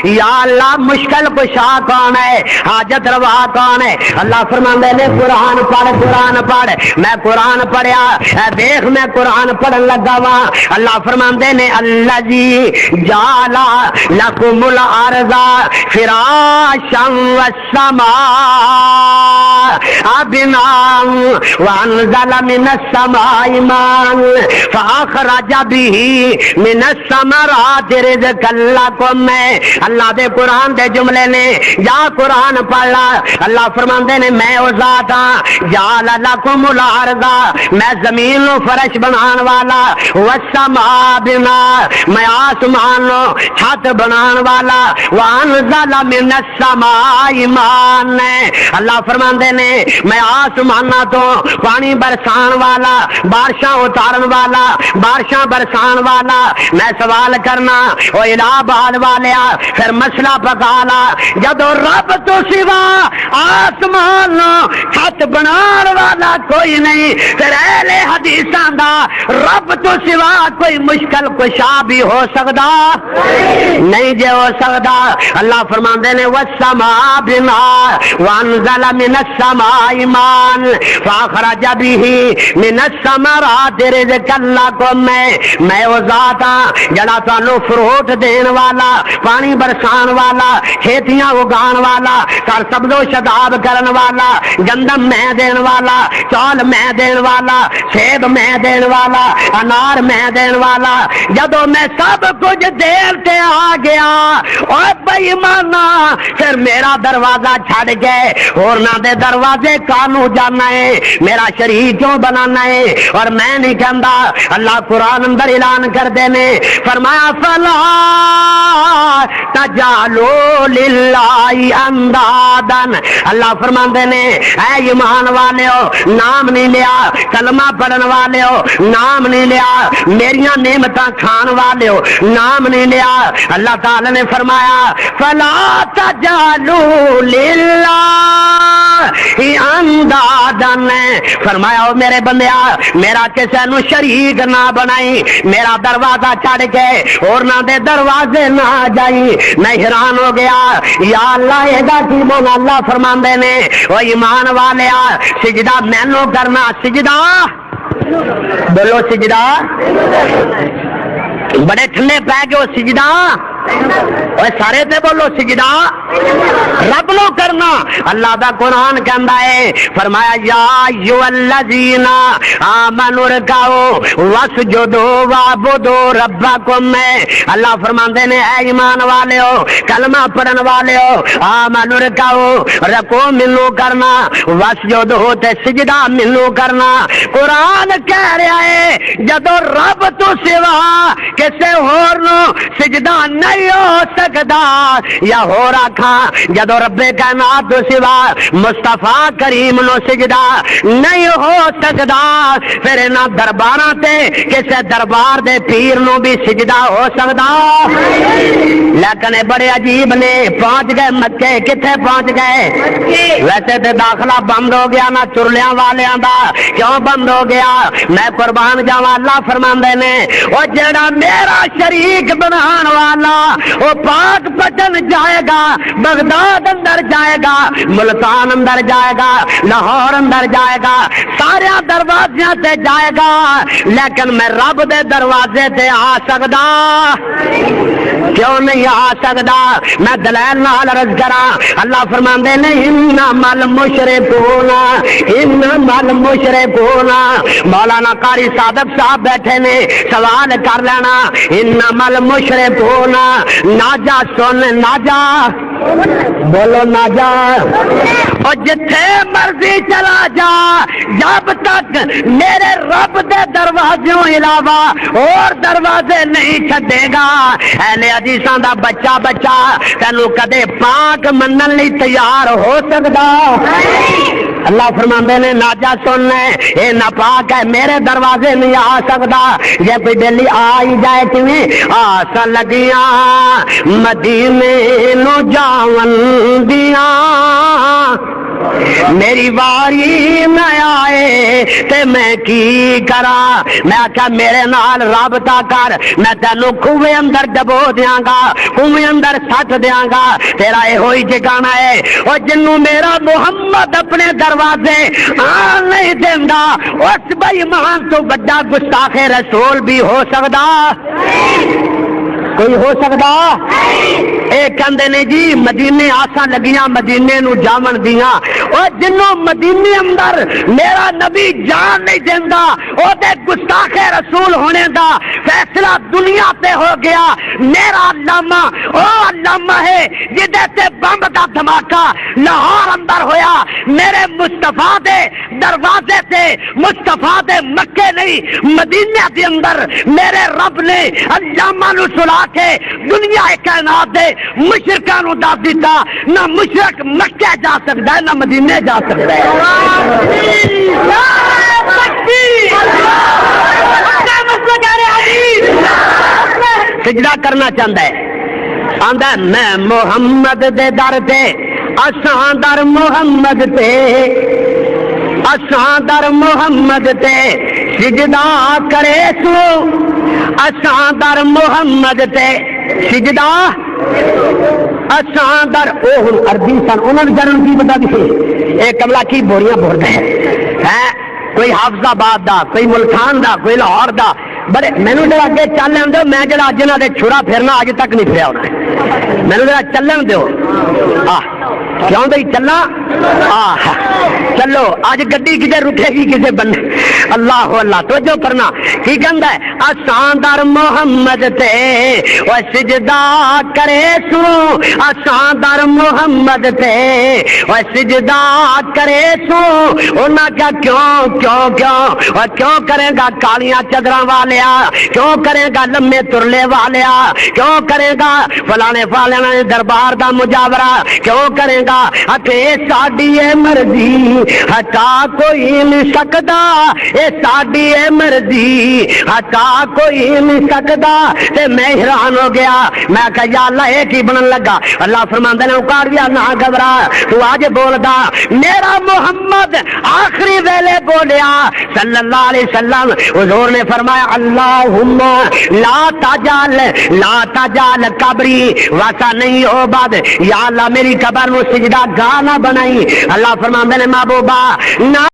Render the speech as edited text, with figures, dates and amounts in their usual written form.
یا اللہ مشکل کشا کون ہے، حاجت روا کون ہے؟ اللہ فرماندے نے قرآن پڑھ، قرآن پڑھ۔ میں قرآن پڑھیا، دیکھ میں قرآن پڑھن لگا وا، اللہ فرماندے نے الذی جعل لکم الارض فراشا والسماء بناء وانزل من السماء ماء فاخرج به من الثمرات رزقا لکم۔ اللہ دے قرآن دے جملے نے، یا قرآن پڑھ لا، اللہ فرماندے نے میں او ذات ہاں جعل لکم الارض، میں زمین نو فرش بنان والا، والسماء بناء، میں آسمان نو چھت بنان والا، وانزل من السماء ماء، اللہ فرماندے نے میں آسماناں تو پانی برسان والا، بارشاں اتارن والا، بارشاں برسان والا۔ میں سوال کرنا او الہ آباد والیا، پھر مسئلہ پکا لا، جدو رب تو سوا آسمان چھت بنان والا کوئی نہیں، پھر اہل حدیثاں دا رب تو سوا کوئی مشکل کشا بھی ہو سکتا نہیں جے ہو سکتا۔ اللہ فرماندے نے والسماء بناء وانزل من السماء ماء فاخرج به من الثمرات رزقا لکم۔ میں وہ ذات ہاں جڑا تانوں فروٹ دین والا، پانی برسان والا، کھیتیاں اگان والا، سر سبز و شاداب کرن والا، گندم میں دین والا، چول میں دین والا، سیب میں دین والا، انار میں دین والا۔ جدو میں سب کچھ دیر تے آ گیا اور بے ایمانا، پھر میرا دروازہ چھڑ گئے، اور نہ دے دروازے کانوں جانا ہے، میرا شریک کیوں بنانا ہے؟ اور میں نہیں کہندا، اللہ قرآن اندر اعلان کر دینے فرمایا فلا تجعلوا للہ اندادا۔ اللہ فرماندے نے اے ایمان والے ہو، نام نہیں لیا، کلمہ پڑھن والے ہو نام نہیں لیا، میریاں نعمتاں کھان والے ہو نام نہیں لیا۔ اللہ تعالی نے فرمایا فلا تجعلوا للہ اندادا، فرمایا او میرے بندیا میرا کسے نو شریک نہ بنائی، میرا دروازہ چھڑ کے اور نہ دے دروازے نہ جائی۔ میں حیران ہو گیا، یا اللہ ادا کی بول۔ اللہ فرماندے نے او ایمان والیا سجدہ مینوں کرنا، سجدہ بولو سجدہ، بڑے ٹھنڈے پہ گئے سجدہ، اور سارے تے بولو سجدہ رب نو کرنا۔ اللہ دا قرآن کہندا ہے فرمایا یا ایھا الذین آمنوا ارکعوا واسجدوا واعبدوا ربکم۔ اللہ فرماندے نے اے ایمان والے ہو، کلمہ پڑھن والے ہو، آمنوا ارکعوا رکوع منو کرنا، واسجدوا تے سجدہ منو کرنا۔ قرآن کہہ رہا ہے جدو رب تو سوا کسے ہور نو سجدہ نہیں ہو سکتا، یا ہو رکھا جدو رب کائنات تو سوا مصطفیٰ کریم نو سجدہ نہیں ہو سکتا، پھر انہاں درباراں تے کسے دربار دے پیر نو بھی سجدہ ہو سکتا؟ لیکن بڑے عجیب نے، پہنچ گئے مکے، کتنے پہنچ گئے؟ ویسے تے داخلہ بند ہو گیا نا چرلیاں والیاں دا، کیوں بند ہو گیا؟ میں قربان جاواں، اللہ فرماندے نے او جڑا میرا شریک بنان والا وہ پاک پٹن جائے گا، بغداد اندر جائے گا، ملتان اندر جائے گا، لاہور اندر جائے گا، سارے دروازے تے جائے گا، لیکن میں رب دے دروازے تے آ سکدا کیوں نہیں آ سکدا؟ میں دلائل نال عرض کراں۔ اللہ فرماندے نے انما المشرکون، انما المشرکون، مولانا قاری صادق صاحب بیٹھے نے سوال کر لینا، انما المشرکون ناجا سن ناجا بولو ناجا، اور جتھے مرضی چلا جا جب تک میرے رب دے دروازوں علاوہ اور دروازے نہیں چھڈے گا، اہل حدیثاں دا بچہ بچہ تینوں کدے پاک منن لئی تیار ہو سکدا؟ اللہ فرماندے نے ناجا سن اے ناپاک ہے، میرے دروازے نہیں آ سکدا۔ جے کوئی دلی آ ہی جائے کیویں آس لگیاں مدینے نو جاون دیاں، میری واری نہ آئے تے میں کی کرا میں آخیا میرے نال رابطہ کر میں تینوں کنویں اندر ڈبو دیاں گا کنویں اندر سٹ دیاں گا تیرا یہ ہوئی ٹھکانا ہے اور جنوں میرا محمد اپنے دروازے آن نہیں دیندا اس بے ایمان تو بڑا گستاخ رسول بھی ہو سکتا کوئی ہو سکتا اے کہندے نے جی مدینے آساں لگیاں مدینے نو جاون دیاں او جنوں مدینے اندر میرا نبی جان نہیں دیندا او تے گستاخ رسول ہونے دا فیصلہ دنیا تے ہو گیا میرا علامہ او علامہ ہے جدے تے بمب دا دھماکہ لاہور اندر ہویا میرے مصطفیٰ دے دروازے تے مصطفیٰ دے مکے نہیں مدینے دے اندر میرے رب نے علامہ نو سلا کے دنیا کائنات دے مشرکاں نو دس دیتا نہ مشرک مکے جا سکتا ہے نہ مدینے جا سکتا ہے سجدہ کرنا چاہتا ہے آندا میں محمد دے در تے اساں در محمد تے اساں در محمد تے سجدہ کرے سو اساں در محمد تے سجدہ اساں در او ہن عربی سن انہاں نے جنن کی بتا دے اے کملا کی بوریاں بھردا ہے کوئی حافظ آباد دا کوئی ملتان دا کوئی لاہور دا بڑے مینوں جڑا اگے چلن دیو میں جڑا اج انہاں دے چھڑا پھرنا اج تک نہیں پھریا ہونا مینوں جڑا چلن دیو کیوں بھائی چلنا چلو اج گڈی کدے رکھے گی کسے بندے اللہ اللہ توجہ کرنا کی کہندا ہے اساں در محمد تے او سجدہ کرے سو اساں در محمد تے او سجدہ کرے سو انہاں کیا کیوں کیوں کیوں او کیوں کرے گا کالیاں چادراں والیا کیوں کرے گا لمبے ترلے والیا کیوں کرے گا فلانے فلانے دربار دا مجاورہ کیوں کرے گا اتے ساڈی اے مرضی ہٹا کوئی نہیں سکدا اے ساڈی اے مرضی ہٹا کوئی نہیں سکدا تے میں حیران ہو گیا میں کہا یا اللہ اے کی بنن لگا اللہ فرماندا نے اوکاڑیا نہ گھبرا تو آج بولدا میرا محمد آخری ویلے بولیا صلی اللہ علیہ وسلم حضور نے فرمایا اللہم لا تجعل قبری واسا نہیں ہو بعد یا اللہ میری قبر نو سجدہ گاہ نہ بنائی اللہ فرماندے نے محبوبہ نہ